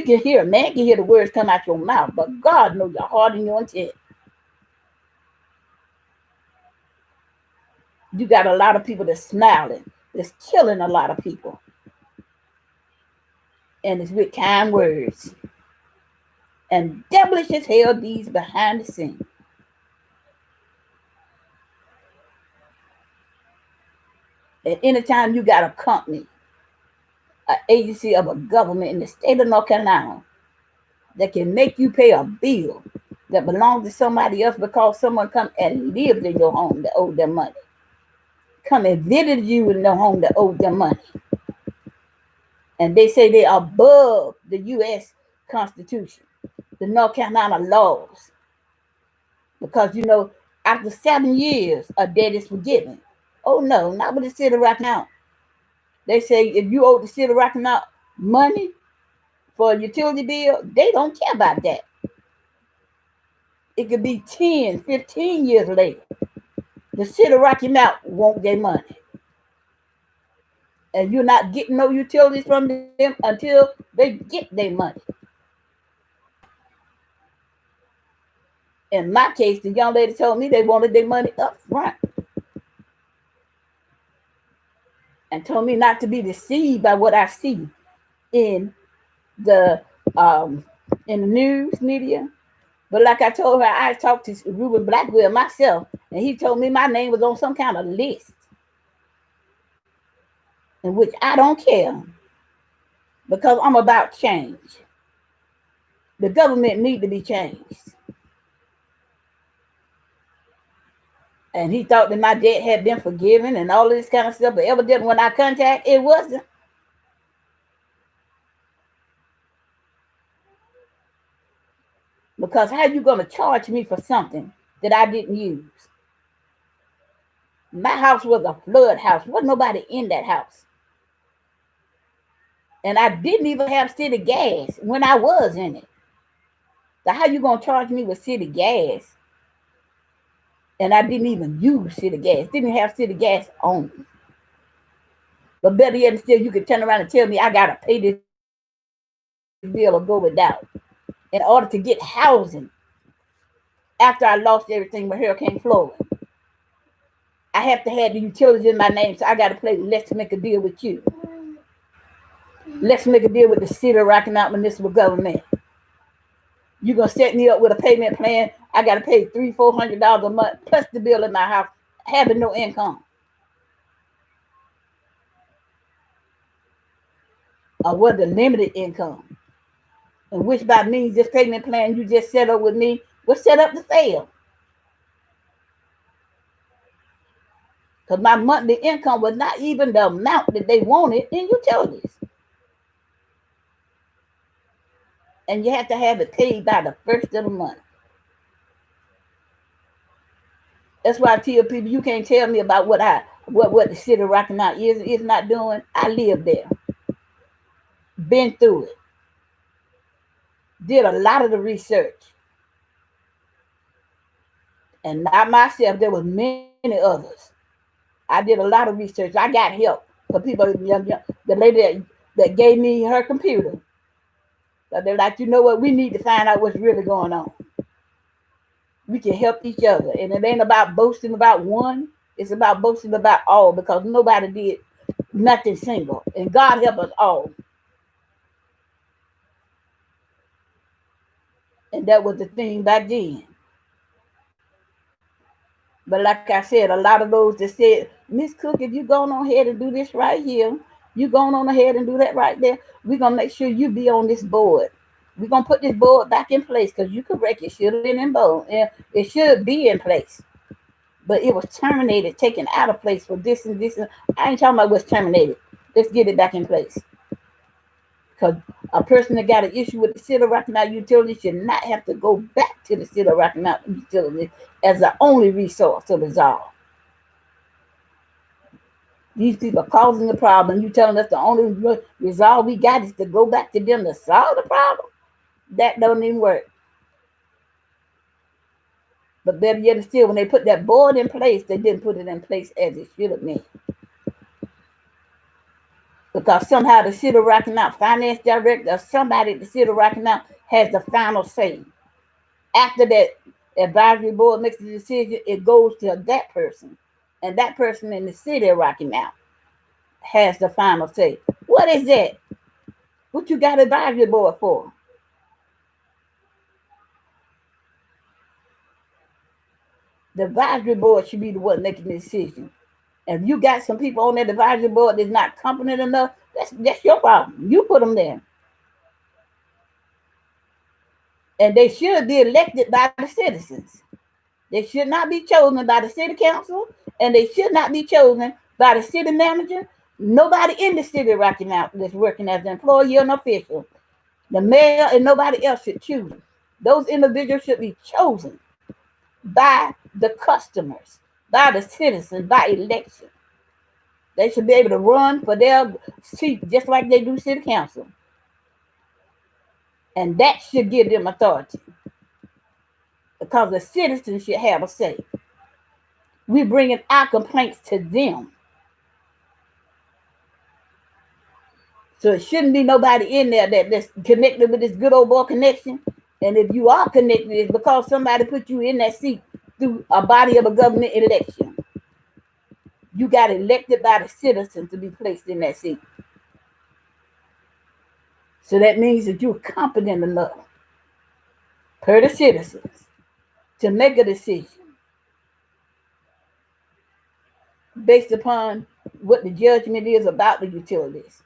Speaker 1: can hear, man can hear the words come out your mouth, but God knows your heart and your intent. You got a lot of people that's smiling, that's killing a lot of people, and it's with kind words and devilish as hell deeds behind the scenes. And anytime you got a company, an agency of a government in the state of North Carolina that can make you pay a bill that belongs to somebody else because someone come and lived in your home that owed them money, come and visited you in the home that owed them money, and they say they are above the U.S. Constitution, the North Carolina laws, because after 7 years a debt is forgiven. Oh no, not with the city of Rocky Mount. They say if you owe the city of Rocky Mount money for a utility bill, they don't care about that. It could be 10, 15 years later. The city of Rocky Mount won't get money. And you're not getting no utilities from them until they get their money. In my case, the young lady told me they wanted their money up front and told me not to be deceived by what I see in the news media. But like I told her, I talked to Ruben Blackwell myself, and he told me my name was on some kind of list, in which I don't care, because I'm about change. The government need to be changed. And he thought that my debt had been forgiven and all this kind of stuff, but evidently when I contact, it wasn't. Because how you going to charge me for something that I didn't use? My house was a flood house. There wasn't nobody in that house. And I didn't even have city gas when I was in it. So how you going to charge me with city gas? And I didn't even use city gas. Didn't have city gas on. But better yet still, you could turn around and tell me I got to pay this bill or go without in order to get housing after I lost everything with Hurricane Florida. I have to have the utilities in my name, so I got to play. Let's make a deal with you. Let's make a deal with the city of Rocky Mount Municipal Government. You're going to set me up with a payment plan. I got to pay $300-400 a month plus the bill in my house, having no income. Or what, the limited income. And which by means this payment plan you just set up with me was set up to fail. Because my monthly income was not even the amount that they wanted in utilities. And you have to have it paid by the first of the month. That's why I tell people, you can't tell me about what the city of Rocky Mount is not doing. I live there. Been through it. Did a lot of the research. And not myself, there was many others. I did a lot of research. I got help for people. The lady that gave me her computer. So they're like, you know what? We need to find out what's really going on. We can help each other. And it ain't about boasting about one. It's about boasting about all, because nobody did nothing single. And God help us all. And that was the thing back then. But like I said, a lot of those that said, Miss Cook, if you going on ahead and do this right here, you going on ahead and do that right there, we're going to make sure you be on this board. We're going to put this board back in place because you correct, it should have been in bold. Yeah, it should be in place. But it was terminated, taken out of place for this and this. And I ain't talking about what's terminated. Let's get it back in place. Because a person that got an issue with the City of Rocky Mountain Utility should not have to go back to the City of Rocky Mountain Utility as the only resource to resolve. These people are causing the problem. You telling us the only resolve we got is to go back to them to solve the problem? That don't even work. But better yet still, when they put that board in place, they didn't put it in place as it should have been. Because somehow the City of Rocky Mountain finance director or somebody at the City of Rocky Mountain has the final say. After that advisory board makes the decision, it goes to that person. And that person in the City of Rocky Mountain has the final say. What is that? What you got advisory board for? The advisory board should be the one making the decision. If you got some people on that advisory board that's not competent enough, that's your problem. You put them there. And they should be elected by the citizens. They should not be chosen by the city council, and they should not be chosen by the city manager. Nobody in the city of Rocky Mountain that's working as an employee or an official. The mayor and nobody else should choose them. Those individuals should be chosen by the customers, by the citizens, by election. They should be able to run for their seat just like they do city council. And that should give them authority. Because the citizens should have a say. We're bringing our complaints to them. So it shouldn't be nobody in there that's connected with this good old boy connection. And if you are connected, it's because somebody put you in that seat through a body of a government election. You got elected by the citizens to be placed in that seat. So that means that you're competent enough, per the citizens, to make a decision based upon what the judgment is about the utilities.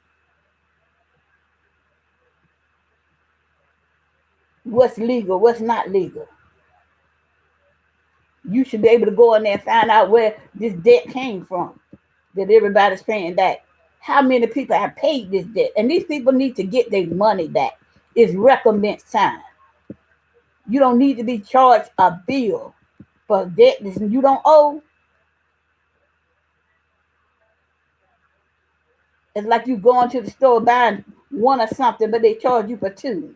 Speaker 1: What's legal, what's not legal. You should be able to go in there and find out where this debt came from that everybody's paying back. How many people have paid this debt? And these people need to get their money back. It's recompense time. You don't need to be charged a bill for debt that you don't owe. It's like you going to the store buying one or something, but they charge you for two.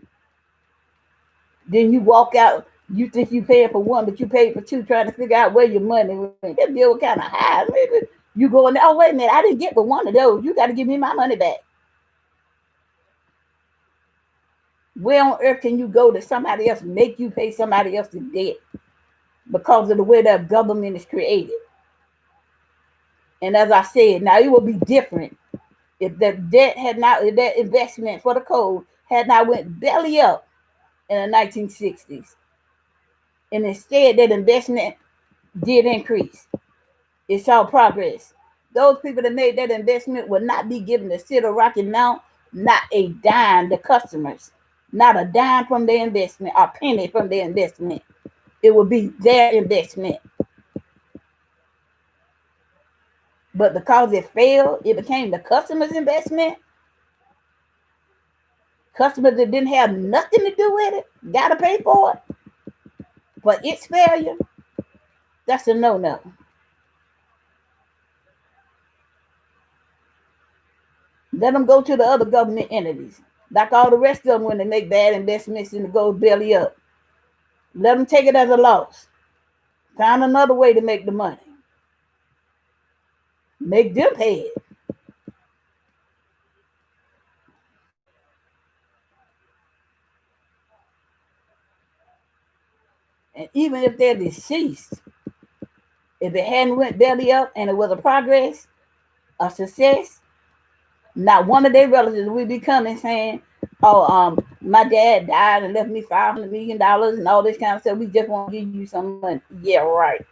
Speaker 1: Then you walk out, you think you paying for one, but you paid for two, trying to figure out where your money went. That bill was kind of high. Maybe you go in there, oh, wait a minute, I didn't get but one of those. You got to give me my money back. Where on earth can you go to somebody else make you pay somebody else's debt because of the way that government is created? And as I said, now it will be different if the debt had not, if that investment for the code had not went belly up in the 1960s. And instead that investment did increase. It saw progress. Those people that made that investment will not be giving the City of Rocky Mountain not a dime, the customers, not a dime from their investment, a penny from their investment. It will be their investment. But because it failed, it became the customer's investment. Customers that didn't have nothing to do with it got to pay for it. For its failure, that's a no-no. Let them go to the other government entities. Like all the rest of them when they make bad investments and it goes belly up. Let them take it as a loss. Find another way to make the money. Make them pay it. And even if they're deceased, if it hadn't went belly up and it was a progress, a success, not one of their relatives would be coming saying, oh, my dad died and left me $500 million and all this kind of stuff. We just want to give you some money. Yeah, right.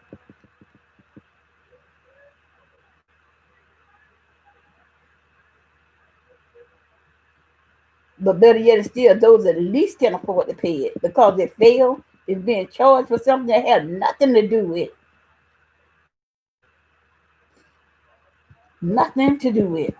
Speaker 1: But better yet, still those that least can afford to pay it because they fail is being charged for something that has nothing to do with nothing to do with.